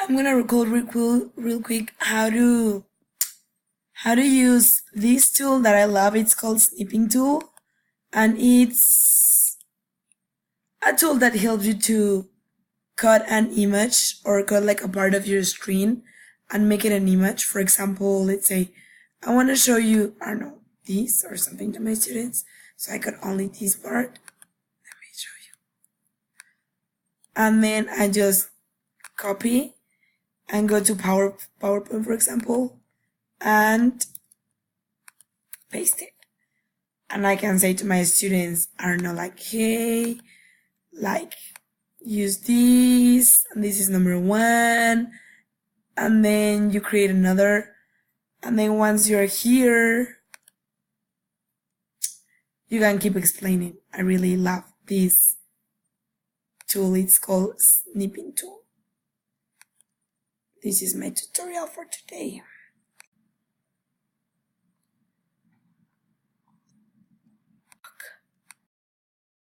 I'm gonna record real quick how to use this tool that I love. It's called Snipping Tool, and it's a tool that helps you to cut an image or cut like a part of your screen and make it an image. For example, let's say I want to show you, I don't know, this or something to my students, so I cut only this part. Let me show you. And then I just copy and go to PowerPoint, for example, and paste it. And I can say to my students, I don't know, like, hey, like, use this, and this is number 1, and then you create another, and then once you're here, you can keep explaining. I really love this tool. It's called Snipping Tool. This is my tutorial for today.